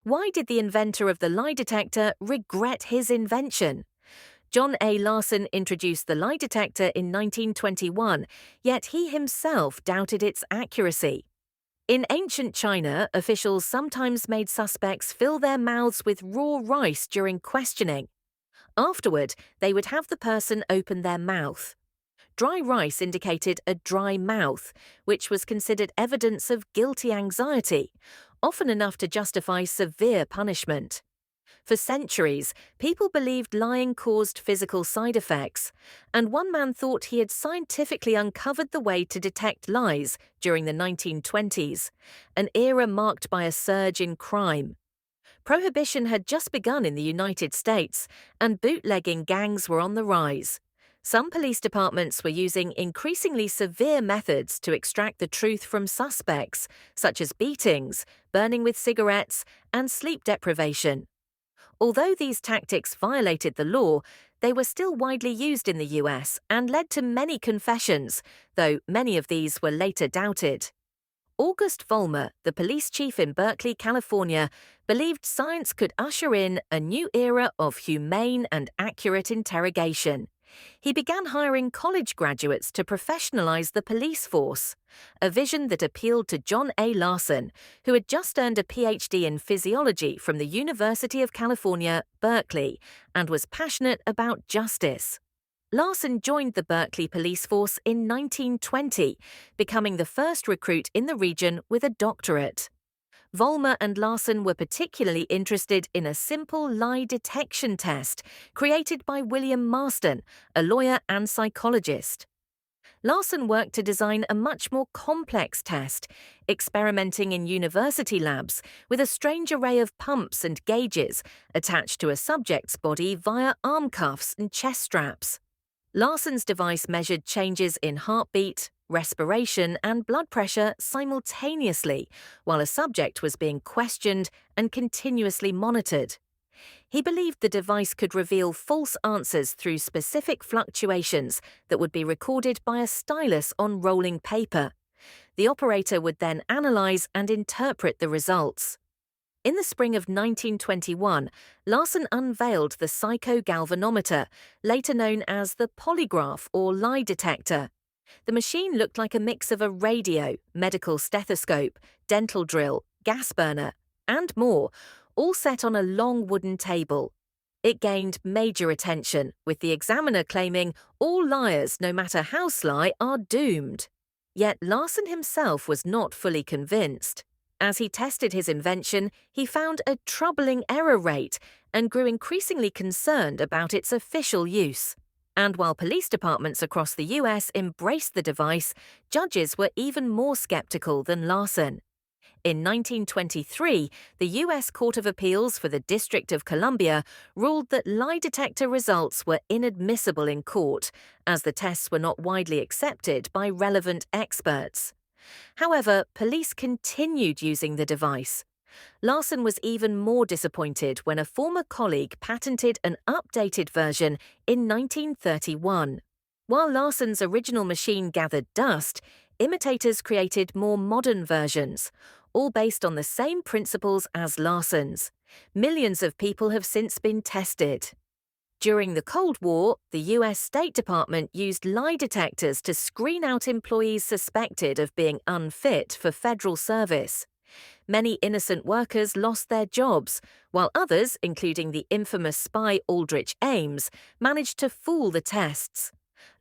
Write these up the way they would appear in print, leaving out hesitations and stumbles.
Why did the inventor of the lie detector regret his invention? John A. Larson introduced the lie detector in 1921, yet he himself doubted its accuracy. In ancient China, officials sometimes made suspects fill their mouths with raw rice during questioning. Afterward, they would have the person open their mouth. Dry rice indicated a dry mouth, which was considered evidence of guilty anxiety, often enough to justify severe punishment. For centuries, people believed lying caused physical side effects, and one man thought he had scientifically uncovered the way to detect lies during the 1920s, an era marked by a surge in crime. Prohibition had just begun in the United States, and bootlegging gangs were on the rise. Some police departments were using increasingly severe methods to extract the truth from suspects, such as beatings, burning with cigarettes, and sleep deprivation. Although these tactics violated the law, they were still widely used in the US and led to many confessions, though many of these were later doubted. August Vollmer, the police chief in Berkeley, California, believed science could usher in a new era of humane and accurate interrogation. He began hiring college graduates to professionalize the police force, a vision that appealed to John A. Larson, who had just earned a PhD in physiology from the University of California, Berkeley, and was passionate about justice. Larson joined the Berkeley police force in 1920, becoming the first recruit in the region with a doctorate. Vollmer and Larson were particularly interested in a simple lie detection test created by William Marston, a lawyer and psychologist. Larson worked to design a much more complex test, experimenting in university labs with a strange array of pumps and gauges attached to a subject's body via arm cuffs and chest straps. Larson's device measured changes in heartbeat, respiration, and blood pressure simultaneously, while a subject was being questioned and continuously monitored. He believed the device could reveal false answers through specific fluctuations that would be recorded by a stylus on rolling paper. The operator would then analyze and interpret the results. In the spring of 1921, Larson unveiled the psychogalvanometer, later known as the polygraph or lie detector. The machine looked like a mix of a radio, medical stethoscope, dental drill, gas burner, and more, all set on a long wooden table. It gained major attention, with the examiner claiming all liars, no matter how sly, are doomed. Yet Larson himself was not fully convinced. As he tested his invention, he found a troubling error rate and grew increasingly concerned about its official use. And while police departments across the US embraced the device, judges were even more skeptical than Larson. In 1923, the US Court of Appeals for the District of Columbia ruled that lie detector results were inadmissible in court, as the tests were not widely accepted by relevant experts. However, police continued using the device. Larson was even more disappointed when a former colleague patented an updated version in 1931. While Larson's original machine gathered dust, imitators created more modern versions, all based on the same principles as Larson's. Millions of people have since been tested. During the Cold War, the US State Department used lie detectors to screen out employees suspected of being unfit for federal service. Many innocent workers lost their jobs, while others, including the infamous spy Aldrich Ames, managed to fool the tests.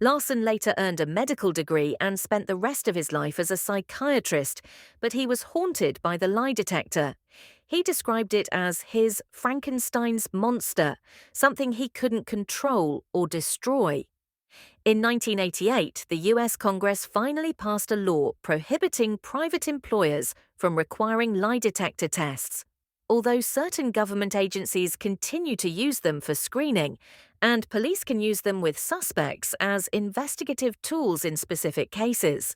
Larson later earned a medical degree and spent the rest of his life as a psychiatrist, but he was haunted by the lie detector. He described it as his Frankenstein's monster, something he couldn't control or destroy. In 1988, the US Congress finally passed a law prohibiting private employers from requiring lie detector tests, although certain government agencies continue to use them for screening, and police can use them with suspects as investigative tools in specific cases.